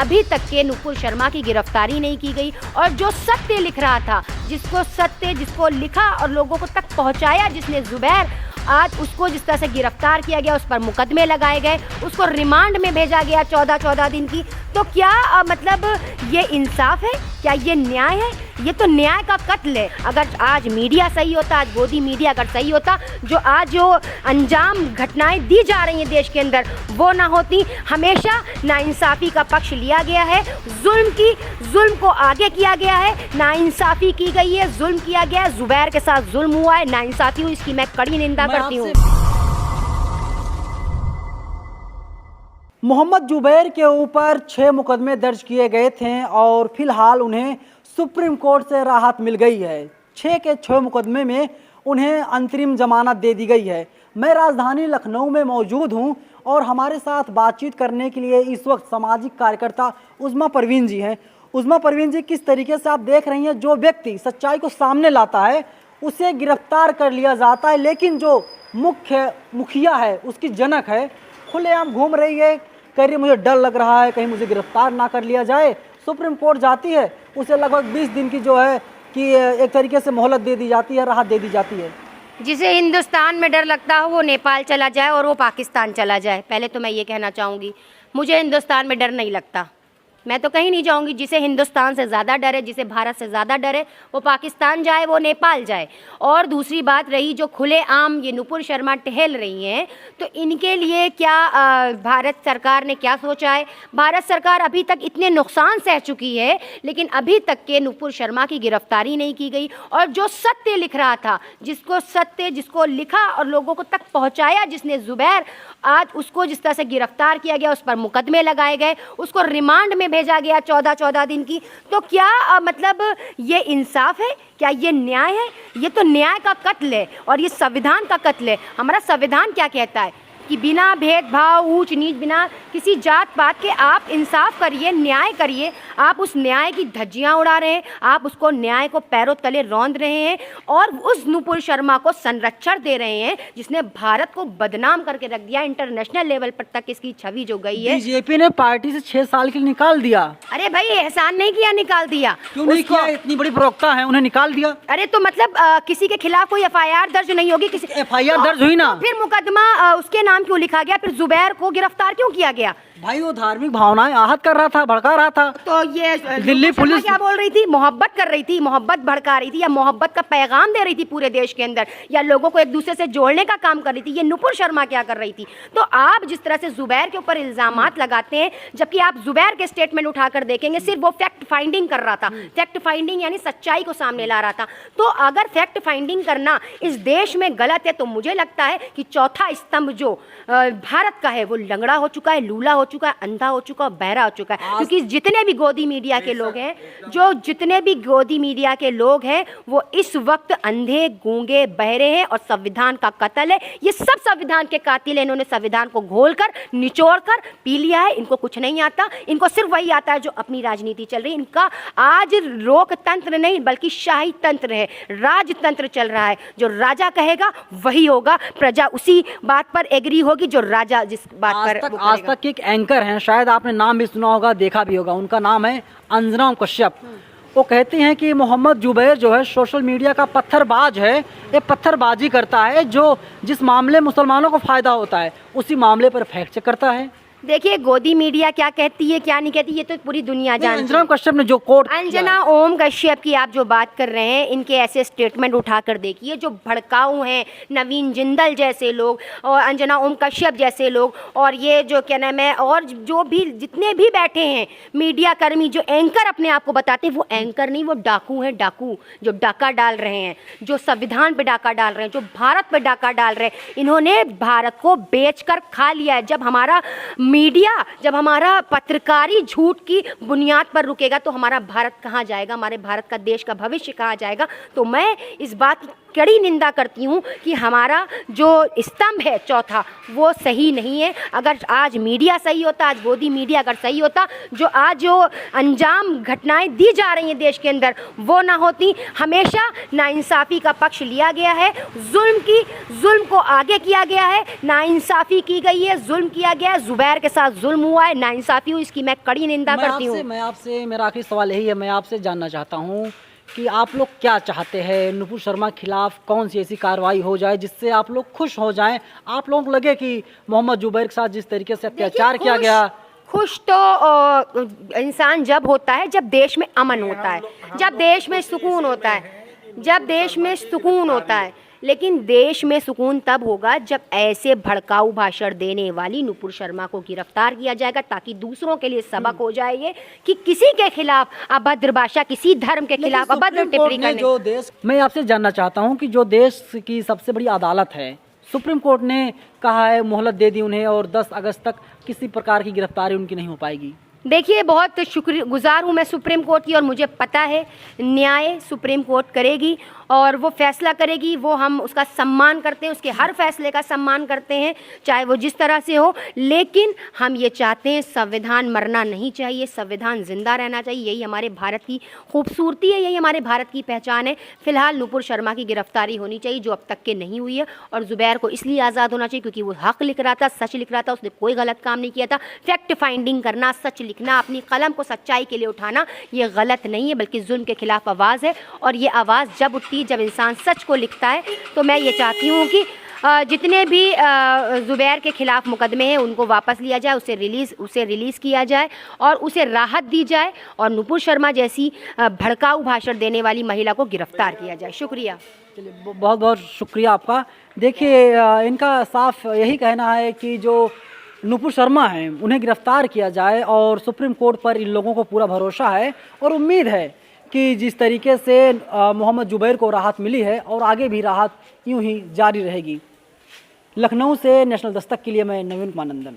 अभी तक के नुपुर शर्मा की गिरफ्तारी नहीं की गई। और जो सत्य लिख रहा था, जिसको लिखा और लोगों को तक पहुंचाया जिसने, जुबैर, आज उसको जिस तरह से गिरफ्तार किया गया, उस पर मुकदमे लगाए गए, उसको रिमांड में भेजा गया 14-14 दिन की। तो क्या मतलब ये इंसाफ है? क्या ये न्याय है? ये तो न्याय का कत्ल है। अगर आज मीडिया सही होता, आज गोदी मीडिया अगर सही होता, जो अंजाम घटनाएं दी जा रही हैं देश के अंदर, वो ना होती। हमेशा नाइंसाफ़ी का पक्ष लिया गया है, जुल्म को आगे किया गया है, नाइंसाफ़ी की गई है, जुल्म किया गया है। जुबैर के साथ जुल्म हुआ है, नाइंसाफ़ी हुई, इसकी मैं कड़ी निंदा करती हूँ। मोहम्मद जुबैर के ऊपर 6 मुकदमे दर्ज किए गए थे और फिलहाल उन्हें सुप्रीम कोर्ट से राहत मिल गई है। 6 के 6 मुकदमे में उन्हें अंतरिम जमानत दे दी गई है। मैं राजधानी लखनऊ में मौजूद हूं और हमारे साथ बातचीत करने के लिए इस वक्त सामाजिक कार्यकर्ता उज़्मा परवीन जी हैं। उज़्मा परवीन जी, किस तरीके से आप देख रही हैं, जो व्यक्ति सच्चाई को सामने लाता है उसे गिरफ्तार कर लिया जाता है, लेकिन जो मुखिया है, उसकी जनक है, खुलेआम घूम रही है, कह रही है मुझे डर लग रहा है कहीं मुझे गिरफ्तार ना कर लिया जाए। सुप्रीम कोर्ट जाती है, उसे लगभग 20 दिन की जो है कि एक तरीके से मोहलत दे दी जाती है, राहत दे दी जाती है। जिसे हिंदुस्तान में डर लगता हो वो नेपाल चला जाए और वो पाकिस्तान चला जाए। पहले तो मैं ये कहना चाहूँगी, मुझे हिंदुस्तान में डर नहीं लगता, मैं तो कहीं नहीं जाऊंगी। जिसे हिंदुस्तान से ज़्यादा डर है, जिसे भारत से ज़्यादा डर है, वो पाकिस्तान जाए, वो नेपाल जाए। और दूसरी बात रही, जो खुलेआम ये नुपुर शर्मा टहल रही हैं, तो इनके लिए क्या भारत सरकार ने क्या सोचा है? भारत सरकार अभी तक इतने नुकसान सह चुकी है, लेकिन अभी तक के नुपुर शर्मा की गिरफ्तारी नहीं की गई। और जो सत्य लिख रहा था, जिसको लिखा और लोगों को तक पहुँचाया जिसने, जुबैर, आज उसको जिस तरह से गिरफ्तार किया गया, उस पर मुकदमे लगाए गए, उसको रिमांड में भेजा गया 14-14 दिन की। तो क्या मतलब ये इंसाफ है? क्या ये न्याय है? ये तो न्याय का कत्ल है और ये संविधान का कत्ल है। हमारा संविधान क्या कहता है कि बिना भेदभाव, ऊंच नीच, बिना किसी जात पात के आप इंसाफ करिए, न्याय करिए। आप उस न्याय की धज्जियां उड़ा रहे हैं, आप उसको न्याय को पैरों तले रौंद रहे हैं और उस नुपुर शर्मा को संरक्षण दे रहे हैं जिसने भारत को बदनाम करके रख दिया। इंटरनेशनल लेवल पर तक इसकी छवि जो गई है। बीजेपी ने पार्टी से 6 साल के लिए निकाल दिया। अरे भाई, एहसान नहीं किया, निकाल दिया। क्यों नहीं किया? इतनी बड़ी प्रवक्ता है, उन्हें निकाल दिया। अरे तो मतलब किसी के खिलाफ कोई FIR दर्ज नहीं होगी? किसी FIR दर्ज हुई ना, तो फिर मुकदमा उसके नाम क्यों लिखा गया? फिर जुबैर को गिरफ्तार क्यों किया गया? भाई वो धार्मिक भावनाएं आहत कर रहा था, भड़का रहा था। तो ये दिल्ली पुलिस क्या बोल रही थी? मोहब्बत कर रही थी, मोहब्बत भड़का रही थी, या मोहब्बत का पैगाम दे रही थी पूरे देश के अंदर, या लोगों को एक दूसरे से जोड़ने का काम कर रही थी? ये नुपुर शर्मा क्या कर रही थी? तो आप जिस तरह से जुबैर के ऊपर इल्जामात लगाते हैं, जबकि आप जुबैर के स्टेटमेंट उठाकर देखेंगे, सिर्फ वो फैक्ट फाइंडिंग कर रहा था। फैक्ट फाइंडिंग यानी सच्चाई को सामने ला रहा था। तो अगर फैक्ट फाइंडिंग करना इस देश में गलत है, तो मुझे लगता है कि चौथा स्तंभ जो भारत का है, वो लंगड़ा हो चुका है, लूला हो चुका है, अंधा हो चुका, बहरा हो चुका है। क्योंकि जितने भी गोदी मीडिया के लोग हैं, वो इस वक्त अंधे, गूंगे, बहरे हैं और संविधान का कत्ल है। ये सब संविधान के कातिल हैं। इन्होंने संविधान को घोलकर, निचोड़कर पी लिया है। इनको कुछ नहीं आता, इनको सिर्फ वही आता है जो अपनी राजनीति चल रही है। इनका आज लोकतंत्र नहीं बल्कि शाही तंत्र है, राजतंत्र चल रहा है। जो राजा कहेगा वही होगा, प्रजा उसी बात पर एग्री होगी जो राजा जिस बात पर। आज तक एक एंकर हैं, शायद आपने नाम भी सुना होगा, देखा भी होगा, उनका नाम है अंजना कश्यप। वो कहती हैं कि मोहम्मद जुबैर जो है सोशल मीडिया का पत्थरबाज है, ये पत्थरबाजी करता है, जो जिस मामले मुसलमानों को फ़ायदा होता है उसी मामले पर फैक्ट चेक करता है। देखिए, गोदी मीडिया क्या कहती है क्या नहीं कहती, ये तो पूरी दुनिया जानती है। अंजना कश्यप ने जो कोर्ट, अंजना ओम कश्यप की आप जो बात कर रहे हैं, इनके ऐसे स्टेटमेंट उठाकर देखिए जो भड़काऊ हैं। नवीन जिंदल जैसे लोग और अंजना ओम कश्यप जैसे लोग, और ये जो क्या नाम है, और जो भी जितने भी बैठे हैं मीडिया कर्मी, जो एंकर अपने आप को बताते हैं, वो एंकर नहीं, वो डाकू हैं। डाकू जो डाका डाल रहे हैं, जो संविधान पे डाका डाल रहे हैं, जो भारत पे डाका डाल रहे हैं। इन्होंने भारत को बेचकर खा लिया है। जब हमारा मीडिया, जब हमारा पत्रकारी झूठ की बुनियाद पर रुकेगा तो हमारा भारत कहाँ जाएगा? हमारे भारत का, देश का भविष्य कहाँ जाएगा? तो मैं इस बात कड़ी निंदा करती हूँ कि हमारा जो स्तंभ है चौथा वो सही नहीं है। अगर आज मीडिया सही होता, आज गोदी मीडिया अगर सही होता, जो आज जो अंजाम घटनाएं दी जा रही हैं देश के अंदर वो ना होती। हमेशा नाइंसाफ़ी का पक्ष लिया गया है, जुल्म को आगे किया गया है, नाइंसाफ़ी की गई है, जुल्म किया गया है, जुबैर के साथ जुल्म हुआ है, नाइंसाफ़ी हुई, इसकी मैं कड़ी निंदा करती हूँ। मैं आपसे मेरा आखिरी सवाल यही है, मैं आपसे जानना चाहता हूँ कि आप लोग क्या चाहते हैं, नुपुर शर्मा के खिलाफ कौन सी ऐसी कार्रवाई हो जाए जिससे आप लोग खुश हो जाएं, आप लोगों को लगे कि मोहम्मद जुबैर के साथ जिस तरीके से अत्याचार किया गया। खुश तो इंसान जब होता है जब देश में अमन होता है, जब देश में सुकून होता है, जब देश में सुकून होता है। लेकिन देश में सुकून तब होगा जब ऐसे भड़काऊ भाषण देने वाली नुपुर शर्मा को गिरफ्तार किया जाएगा, ताकि दूसरों के लिए सबक हो जाए ये कि किसी के खिलाफ अभद्र भाषा, किसी धर्म के खिलाफ अभद्र टिप्पणी करने। मैं आपसे जानना चाहता हूं कि जो देश की सबसे बड़ी अदालत है, सुप्रीम कोर्ट ने कहा है, मोहलत दे दी उन्हें और 10 अगस्त तक किसी प्रकार की गिरफ्तारी उनकी नहीं हो पाएगी। देखिए, बहुत शुक्रगुजार हूँ मैं सुप्रीम कोर्ट की, और मुझे पता है न्याय सुप्रीम कोर्ट करेगी और वो फैसला करेगी। वो हम उसका सम्मान करते हैं, उसके हर फैसले का सम्मान करते हैं, चाहे वो जिस तरह से हो। लेकिन हम ये चाहते हैं संविधान मरना नहीं चाहिए, संविधान जिंदा रहना चाहिए। यही हमारे भारत की खूबसूरती है, यही हमारे भारत की पहचान है। फिलहाल नुपुर शर्मा की गिरफ्तारी होनी चाहिए जो अब तक के नहीं हुई है, और जुबैर को इसलिए आज़ाद होना चाहिए क्योंकि वो हक लिख रहा था, सच लिख रहा था, उसने कोई गलत काम नहीं किया था। फैक्ट फाइंडिंग करना, सच लिखना, अपनी कलम को सच्चाई के लिए उठाना, ये गलत नहीं है बल्कि जुल्म के खिलाफ आवाज़ है। और ये आवाज़ जब उठती, जब इंसान सच को लिखता है, तो मैं ये चाहती हूँ कि जितने भी जुबैर के खिलाफ मुकदमे हैं उनको वापस लिया जाए, उसे रिलीज़ किया जाए और उसे राहत दी जाए, और नुपुर शर्मा जैसी भड़काऊ भाषण देने वाली महिला को गिरफ्तार किया जाए। शुक्रिया। चलिए, बहुत बहुत शुक्रिया आपका। देखिए, इनका साफ यही कहना है कि जो नुपुर शर्मा हैं उन्हें गिरफ्तार किया जाए, और सुप्रीम कोर्ट पर इन लोगों को पूरा भरोसा है और उम्मीद है कि जिस तरीके से मोहम्मद जुबैर को राहत मिली है और आगे भी राहत यूं ही जारी रहेगी। लखनऊ से नेशनल दस्तक के लिए मैं नवीन कुमार नंदन।